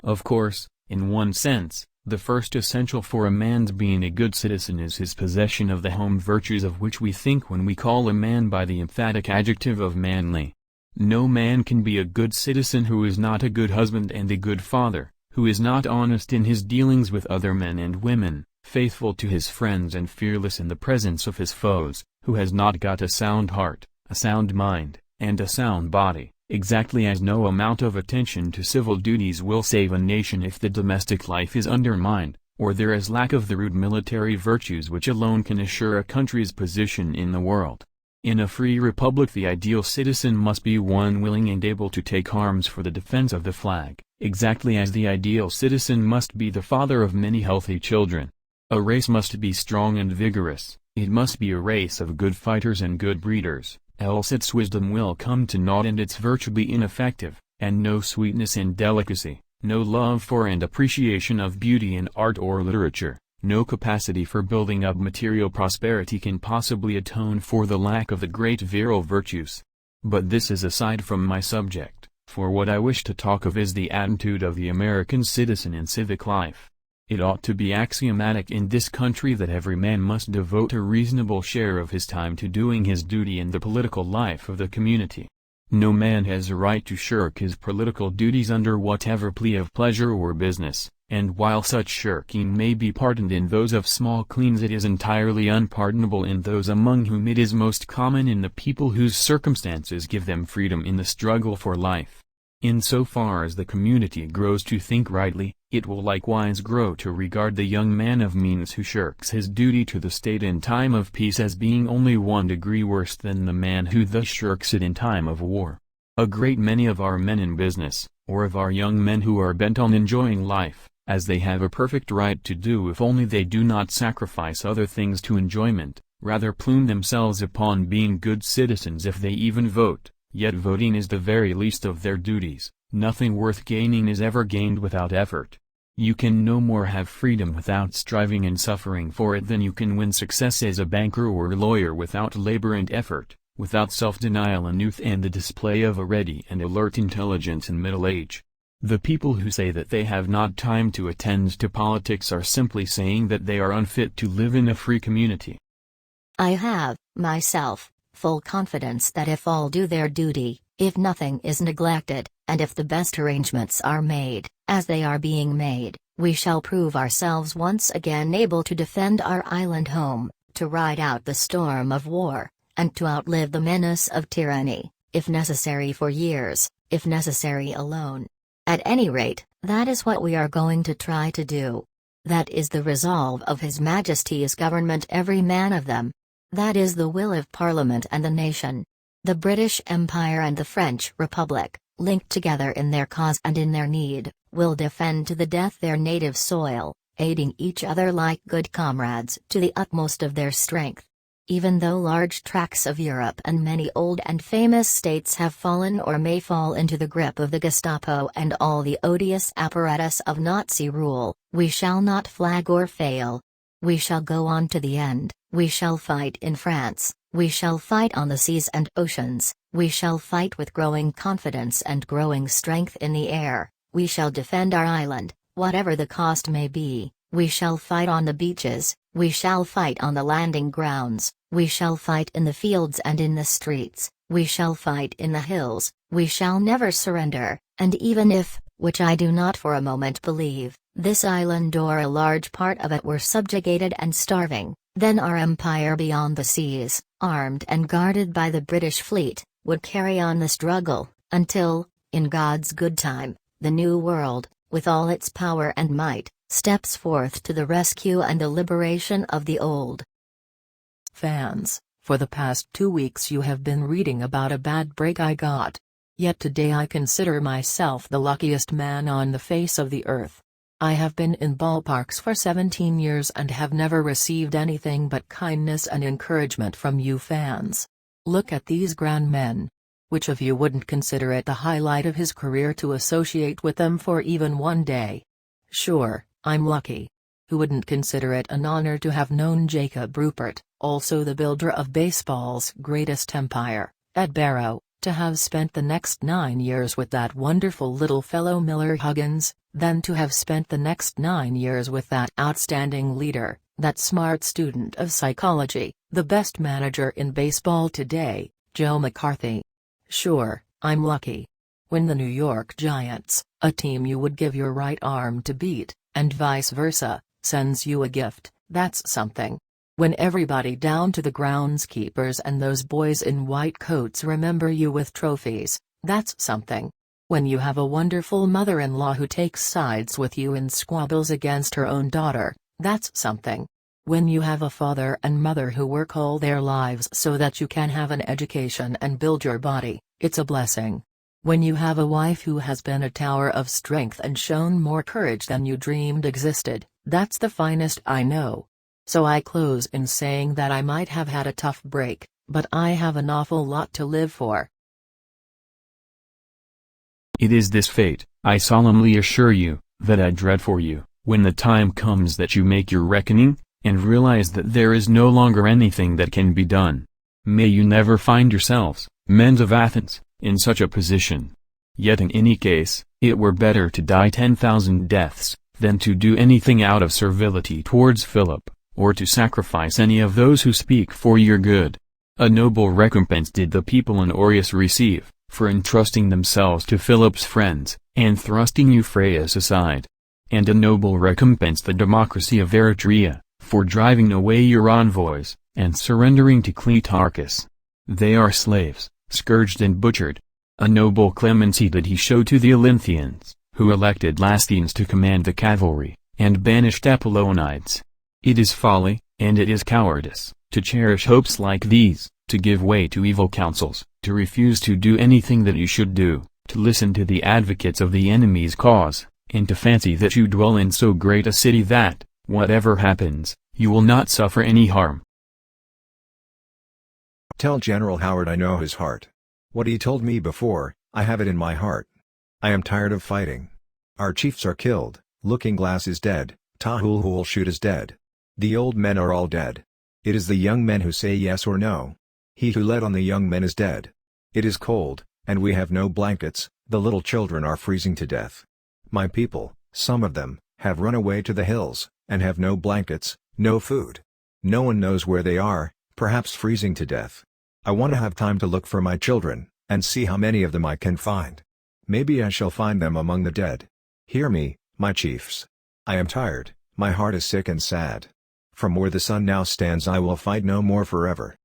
Of course, in one sense, the first essential for a man's being a good citizen is his possession of the home virtues of which we think when we call a man by the emphatic adjective of manly. No man can be a good citizen who is not a good husband and a good father, who is not honest in his dealings with other men and women, faithful to his friends and fearless in the presence of his foes, who has not got a sound heart, a sound mind, and a sound body, exactly as no amount of attention to civil duties will save a nation if the domestic life is undermined, or there is lack of the rude military virtues which alone can assure a country's position in the world. In a free republic the ideal citizen must be one willing and able to take arms for the defense of the flag, exactly as the ideal citizen must be the father of many healthy children. A race must be strong and vigorous, it must be a race of good fighters and good breeders, else its wisdom will come to naught and its virtue be ineffective, and no sweetness and delicacy, no love for and appreciation of beauty in art or literature, no capacity for building up material prosperity can possibly atone for the lack of the great virile virtues. But this is aside from my subject, for what I wish to talk of is the attitude of the American citizen in civic life. It ought to be axiomatic in this country that every man must devote a reasonable share of his time to doing his duty in the political life of the community. No man has a right to shirk his political duties under whatever plea of pleasure or business, and while such shirking may be pardoned in those of small cleans it is entirely unpardonable in those among whom it is most common in the people whose circumstances give them freedom in the struggle for life. In so far as the community grows to think rightly, it will likewise grow to regard the young man of means who shirks his duty to the state in time of peace as being only one degree worse than the man who thus shirks it in time of war. A great many of our men in business, or of our young men who are bent on enjoying life, as they have a perfect right to do if only they do not sacrifice other things to enjoyment, rather plume themselves upon being good citizens if they even vote. Yet voting is the very least of their duties. Nothing worth gaining is ever gained without effort. You can no more have freedom without striving and suffering for it than you can win success as a banker or lawyer without labor and effort, without self-denial in youth and the display of a ready and alert intelligence in middle age. The people who say that they have not time to attend to politics are simply saying that they are unfit to live in a free community. I have, myself, full confidence that if all do their duty, if nothing is neglected, and if the best arrangements are made, as they are being made, we shall prove ourselves once again able to defend our island home, to ride out the storm of war, and to outlive the menace of tyranny, if necessary for years, if necessary alone. At any rate, that is what we are going to try to do. That is the resolve of His Majesty's government, every man of them. That is the will of Parliament and the nation. The British Empire and the French Republic, linked together in their cause and in their need, will defend to the death their native soil, aiding each other like good comrades to the utmost of their strength. Even though large tracts of Europe and many old and famous states have fallen or may fall into the grip of the Gestapo and all the odious apparatus of Nazi rule, we shall not flag or fail. We shall go on to the end, we shall fight in France, we shall fight on the seas and oceans, we shall fight with growing confidence and growing strength in the air, we shall defend our island, whatever the cost may be, we shall fight on the beaches, we shall fight on the landing grounds, we shall fight in the fields and in the streets, we shall fight in the hills, we shall never surrender, and even if, which I do not for a moment believe, this island or a large part of it were subjugated and starving, then our empire beyond the seas, armed and guarded by the British fleet, would carry on the struggle, until, in God's good time, the New World, with all its power and might, steps forth to the rescue and the liberation of the old. Fans, for the past 2 weeks you have been reading about a bad break I got. Yet today I consider myself the luckiest man on the face of the earth. I have been in ballparks for 17 years and have never received anything but kindness and encouragement from you fans. Look at these grand men. Which of you wouldn't consider it the highlight of his career to associate with them for even one day? Sure, I'm lucky. Who wouldn't consider it an honor to have known Jacob Ruppert, also the builder of baseball's greatest empire, Ed Barrow, to have spent the next 9 years with that wonderful little fellow Miller Huggins, than to have spent the next 9 years with that outstanding leader, that smart student of psychology, the best manager in baseball today, Joe McCarthy. Sure, I'm lucky. When the New York Giants, a team you would give your right arm to beat, and vice versa, sends you a gift, that's something. When everybody down to the groundskeepers and those boys in white coats remember you with trophies, that's something. When you have a wonderful mother-in-law who takes sides with you in squabbles against her own daughter, that's something. When you have a father and mother who work all their lives so that you can have an education and build your body, it's a blessing. When you have a wife who has been a tower of strength and shown more courage than you dreamed existed, that's the finest I know. So I close in saying that I might have had a tough break, but I have an awful lot to live for. It is this fate, I solemnly assure you, that I dread for you, when the time comes that you make your reckoning, and realize that there is no longer anything that can be done. May you never find yourselves, men of Athens, in such a position. Yet in any case, it were better to die 10,000 deaths, than to do anything out of servility towards Philip, or to sacrifice any of those who speak for your good. A noble recompense did the people in Aureus receive, for entrusting themselves to Philip's friends, and thrusting Euphraeus aside. And a noble recompense the democracy of Eretria, for driving away your envoys, and surrendering to Cleitarchus. They are slaves, scourged and butchered. A noble clemency did he show to the Olynthians, who elected Lasthenes to command the cavalry, and banished Apollonides. It is folly, and it is cowardice, to cherish hopes like these, to give way to evil counsels, to refuse to do anything that you should do, to listen to the advocates of the enemy's cause, and to fancy that you dwell in so great a city that, whatever happens, you will not suffer any harm. Tell General Howard I know his heart. What he told me before, I have it in my heart. I am tired of fighting. Our chiefs are killed, Looking Glass is dead, Tahulhul Shoot is dead. The old men are all dead. It is the young men who say yes or no. He who led on the young men is dead. It is cold, and we have no blankets, the little children are freezing to death. My people, some of them, have run away to the hills, and have no blankets, no food. No one knows where they are, perhaps freezing to death. I want to have time to look for my children, and see how many of them I can find. Maybe I shall find them among the dead. Hear me, my chiefs. I am tired, my heart is sick and sad. From where the sun now stands I will fight no more forever.